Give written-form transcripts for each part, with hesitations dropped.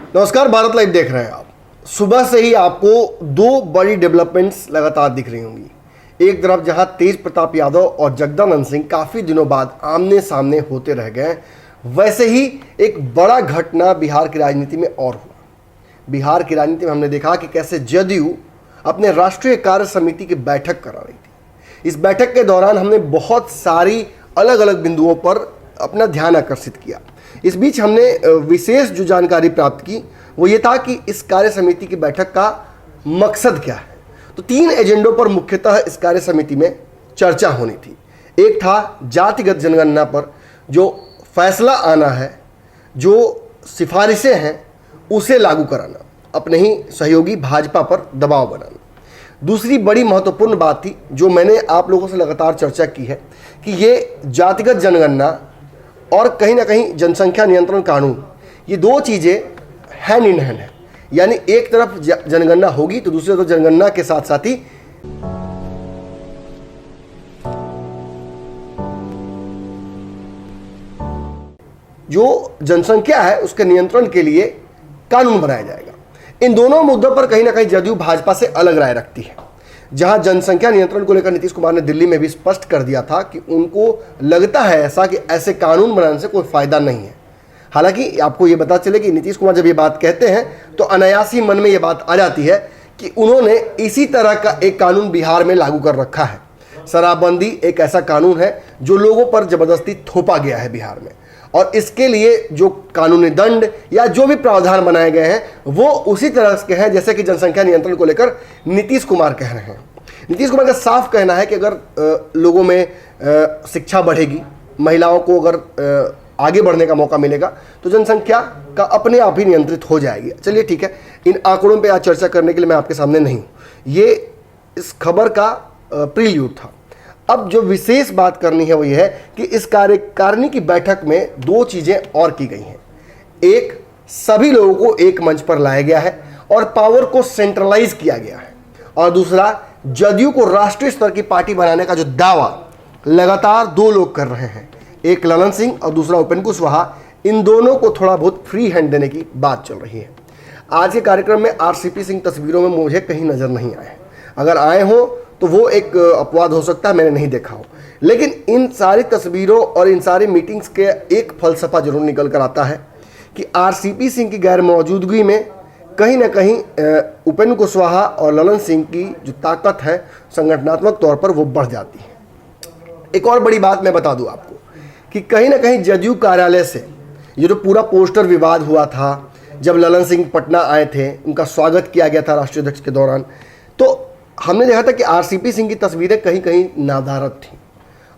नमस्कार, भारत लाइव देख रहे हैं आप। सुबह से ही आपको दो बड़ी डेवलपमेंट्स लगातार दिख रही होंगी। एक तरफ जहां तेज प्रताप यादव और जगदानंद सिंह काफ़ी दिनों बाद आमने सामने होते रह गए, वैसे ही एक बड़ा घटना बिहार की राजनीति में और हुआ। बिहार की राजनीति में हमने देखा कि कैसे जदयू अपने राष्ट्रीय कार्य समिति की बैठक करा रही थी। इस बैठक के दौरान हमने बहुत सारी अलग अलग बिंदुओं पर अपना ध्यान आकर्षित किया। इस बीच हमने विशेष जो जानकारी प्राप्त की वो ये था कि इस कार्य समिति की बैठक का मकसद क्या है। तो तीन एजेंडों पर मुख्यतः इस कार्य समिति में चर्चा होनी थी। एक था जातिगत जनगणना पर जो फैसला आना है, जो सिफारिशें हैं उसे लागू कराना, अपने ही सहयोगी भाजपा पर दबाव बनाना। दूसरी बड़ी महत्वपूर्ण बात थी जो मैंने आप लोगों से लगातार चर्चा की है कि ये जातिगत जनगणना और कहीं ना कहीं जनसंख्या नियंत्रण कानून, ये दो चीज़ें हैंड इन हैंड है। यानी एक तरफ जनगणना होगी तो दूसरी तरफ जनगणना के साथ साथ ही जो जनसंख्या है उसके नियंत्रण के लिए कानून बनाया जाएगा। इन दोनों मुद्दों पर कहीं ना कहीं जदयू भाजपा से अलग राय रखती है। जहां जनसंख्या नियंत्रण को लेकर नीतीश कुमार ने दिल्ली में भी स्पष्ट कर दिया था कि उनको लगता है ऐसा कि ऐसे कानून बनाने से कोई फायदा नहीं है। हालांकि आपको ये पता चले कि नीतीश कुमार जब ये बात कहते हैं तो अनायासी मन में ये बात आ जाती है कि उन्होंने इसी तरह का एक कानून बिहार में लागू कर रखा है। शराबबंदी एक ऐसा कानून है जो लोगों पर जबरदस्ती थोपा गया है बिहार में, और इसके लिए जो कानूनी दंड या जो भी प्रावधान बनाए गए हैं वो उसी तरह के हैं जैसे कि जनसंख्या नियंत्रण को लेकर नीतीश कुमार कह रहे हैं। नीतीश कुमार का साफ कहना है कि अगर लोगों में शिक्षा बढ़ेगी, महिलाओं को अगर आगे बढ़ने का मौका मिलेगा तो जनसंख्या का अपने आप ही नियंत्रित हो जाएगी। चलिए ठीक है, इन आंकड़ों पे आज चर्चा करने के लिए मैं आपके सामने नहीं हूँ। ये इस खबर का प्रील्यूड था। अब जो विशेष बात करनी है वो ये है कि इस कार्यकारिणी की बैठक में दो चीज़ें और की गई हैं। एक, सभी लोगों को एक मंच पर लाया गया है और पावर को सेंट्रलाइज किया गया है, और दूसरा, जदयू को राष्ट्रीय स्तर की पार्टी बनाने का जो दावा लगातार दो लोग कर रहे हैं, एक ललन सिंह और दूसरा उपेंद्र कुशवाहा, इन दोनों को थोड़ा बहुत फ्री हैंड देने की बात चल रही है। आज के कार्यक्रम में आरसीपी सिंह तस्वीरों में मुझे कहीं नजर नहीं आए। अगर आए हो तो वो एक अपवाद हो सकता है, मैंने नहीं देखा हो। लेकिन इन सारी तस्वीरों और इन सारी मीटिंग्स के एक फलसफा जरूर निकल कर आता है कि आरसीपी सिंह की गैर मौजूदगी में कहीं ना कहीं उपेंद्र कुशवाहा और ललन सिंह की जो ताकत है संगठनात्मक तौर पर वो बढ़ जाती है। एक और बड़ी बात मैं बता दूं आपको कि कहीं ना कहीं जदयू कार्यालय से ये जो पूरा पोस्टर विवाद हुआ था, जब ललन सिंह पटना आए थे, उनका स्वागत किया गया था राष्ट्रीय अध्यक्ष के दौरान, तो हमने देखा था कि आरसीपी सिंह की तस्वीरें कहीं कहीं नादारत थीं।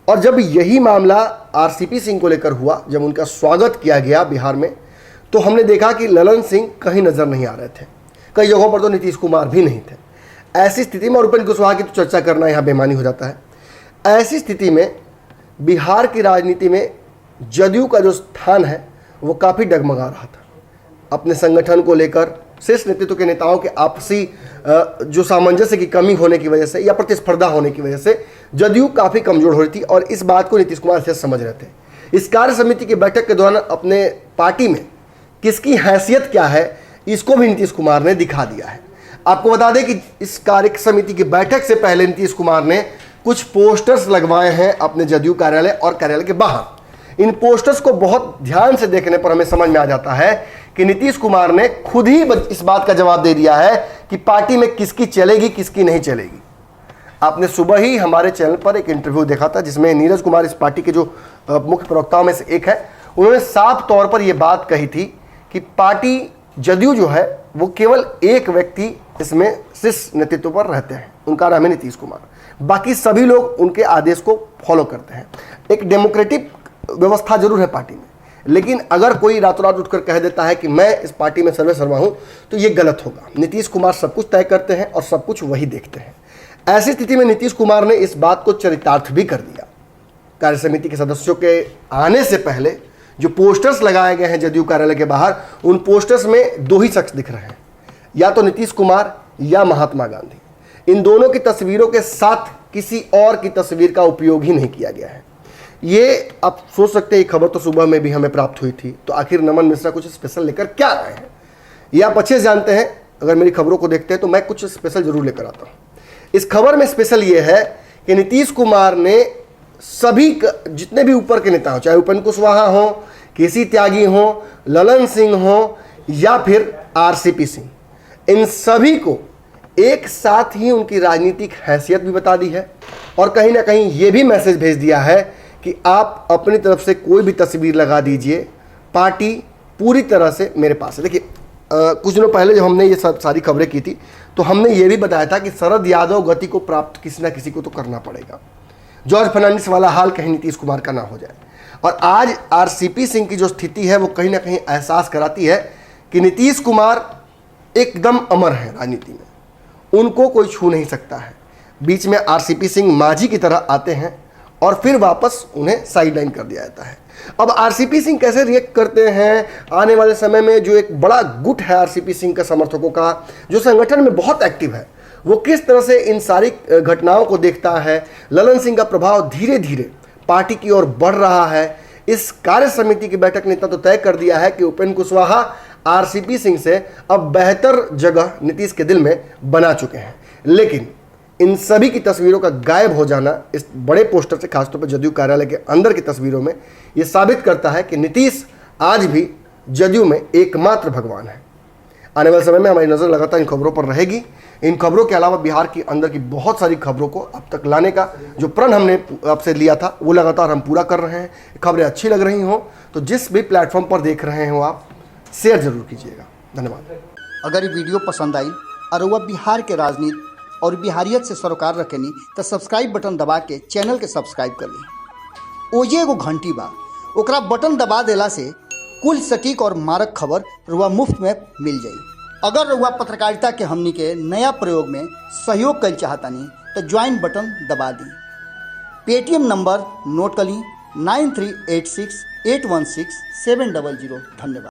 और जब यही मामला आरसीपी सिंह को लेकर हुआ, जब उनका स्वागत किया गया बिहार में, तो हमने देखा कि ललन सिंह कहीं नज़र नहीं आ रहे थे। कई जगहों पर तो नीतीश कुमार भी नहीं थे। ऐसी स्थिति में, और उपेंद्र कुशवाहा की तो चर्चा करना यहाँ बेमानी हो जाता है। ऐसी स्थिति में बिहार की राजनीति में जदयू का जो स्थान है वो काफ़ी डगमगा रहा था। अपने संगठन को लेकर शीर्ष नेतृत्व के नेताओं के आपसी जो सामंजस्य की कमी होने की वजह से या प्रतिस्पर्धा होने की वजह से जदयू काफ़ी कमजोर हो रही थी, और इस बात को नीतीश कुमार से समझ रहे थे। इस कार्य समिति की बैठक के दौरान अपने पार्टी में किसकी हैसियत क्या है इसको भी नीतीश कुमार ने दिखा दिया है। आपको बता दें कि इस कार्य समिति की बैठक से पहले नीतीश कुमार ने कुछ पोस्टर्स लगवाए हैं अपने जदयू कार्यालय और कार्यालय के बाहर। इन पोस्टर्स को बहुत ध्यान से देखने पर हमें समझ में आ जाता है कि नीतीश कुमार ने खुद ही इस बात का जवाब दे दिया है कि पार्टी में किसकी चलेगी किसकी नहीं चलेगी। आपने सुबह ही हमारे चैनल पर एक इंटरव्यू देखा था जिसमें नीरज कुमार, इस पार्टी के जो मुख्य प्रवक्ताओं में से एक है, उन्होंने साफ तौर पर यह बात कही थी कि पार्टी जदयू जो है वो केवल एक व्यक्ति इसमें शीर्ष नेतृत्व पर रहते हैं, उनका नाम है नीतीश कुमार। बाकी सभी लोग उनके आदेश को फॉलो करते हैं। एक डेमोक्रेटिक व्यवस्था जरूर है पार्टी में, लेकिन अगर कोई रातों रात उठकर कह देता है कि मैं इस पार्टी में सर्वे सर्वा हूं तो ये गलत होगा। नीतीश कुमार सब कुछ तय करते हैं और सब कुछ वही देखते हैं। ऐसी स्थिति में नीतीश कुमार ने इस बात को चरितार्थ भी कर दिया। कार्य समिति के सदस्यों के आने से पहले जो पोस्टर्स लगाए गए हैं जदयू कार्यालय के बाहर, उन पोस्टर्स में दो ही शख्स दिख रहे हैं, या तो नीतीश कुमार या महात्मा गांधी। इन दोनों की तस्वीरों के साथ किसी और की तस्वीर का उपयोग ही नहीं किया गया है। ये आप सोच सकते हैं, खबर तो सुबह में भी हमें प्राप्त हुई थी, तो आखिर नमन मिश्रा कुछ स्पेशल लेकर क्या आए हैं? ये आप अच्छे से जानते हैं, अगर मेरी खबरों को देखते हैं तो मैं कुछ स्पेशल जरूर लेकर आता हूँ। इस खबर में स्पेशल ये है कि नीतीश कुमार ने सभी जितने भी ऊपर के नेता हो, चाहे उपेंद्र कुशवाहा हो, केसी त्यागी हो, ललन सिंह हो या फिर आरसीपी सिंह, इन सभी को एक साथ ही उनकी राजनीतिक हैसियत भी बता दी है और कहीं ना कहीं ये भी मैसेज भेज दिया है कि आप अपनी तरफ से कोई भी तस्वीर लगा दीजिए, पार्टी पूरी तरह से मेरे पास है। देखिए कुछ दिनों पहले जब हमने ये सारी खबरें की थी तो हमने ये भी बताया था कि शरद यादव गति को प्राप्त किसी ना किसी को तो करना पड़ेगा, जॉर्ज फर्नांडिस वाला हाल कहीं नीतीश कुमार का ना हो जाए। और आज आरसीपी सिंह की जो स्थिति है वो कहीं ना कहीं एहसास कराती है कि नीतीश कुमार एकदम अमर है राजनीति में, उनको कोई छू नहीं सकता है। बीच में आरसीपी सिंह माझी की तरह आते हैं और फिर वापस उन्हें साइडलाइन कर दिया जाता है। अब आरसीपी सिंह कैसे रिएक्ट करते हैं आने वाले समय में, जो एक बड़ा गुट है आरसीपी सिंह के समर्थकों का जो संगठन में बहुत एक्टिव है, वो किस तरह से इन सारी घटनाओं को देखता है। ललन सिंह का प्रभाव धीरे धीरे पार्टी की ओर बढ़ रहा है। इस कार्य समिति की बैठक ने तो तय कर दिया है कि उपेंद्र कुशवाहा आरसीपी सिंह से अब बेहतर जगह नीतीश के दिल में बना चुके हैं। लेकिन इन सभी की तस्वीरों का गायब हो जाना इस बड़े पोस्टर से, खासतौर पर जदयू कार्यालय के अंदर की तस्वीरों में, यह साबित करता है कि नीतीश आज भी जदयू में एकमात्र भगवान है। आने वाले समय में हमारी नज़र लगातार इन खबरों पर रहेगी। इन खबरों के अलावा बिहार की अंदर की बहुत सारी खबरों को अब तक लाने का जो प्रण हमने आपसे लिया था वो लगातार हम पूरा कर रहे हैं। खबरें अच्छी लग रही हों तो जिस भी प्लेटफॉर्म पर देख रहे हो आप शेयर जरूर कीजिएगा। धन्यवाद। अगर ये वीडियो पसंद आई और वह बिहार के राजनीति और बिहारियत से सरोकार रखेनी तो सब्सक्राइब बटन दबा के चैनल के सब्सक्राइब कर ली। ओजे एगो घंटी बा, ओकरा बटन दबा देला से कुल सटीक और मारक खबर रुआ मुफ्त में मिल जाई। अगर रुआ पत्रकारिता के हमनी के नया प्रयोग में सहयोग कर चाहतानी तो ज्वाइन बटन दबा दी। पेटीएम नंबर नोट कर ली 9386816700। धन्यवाद।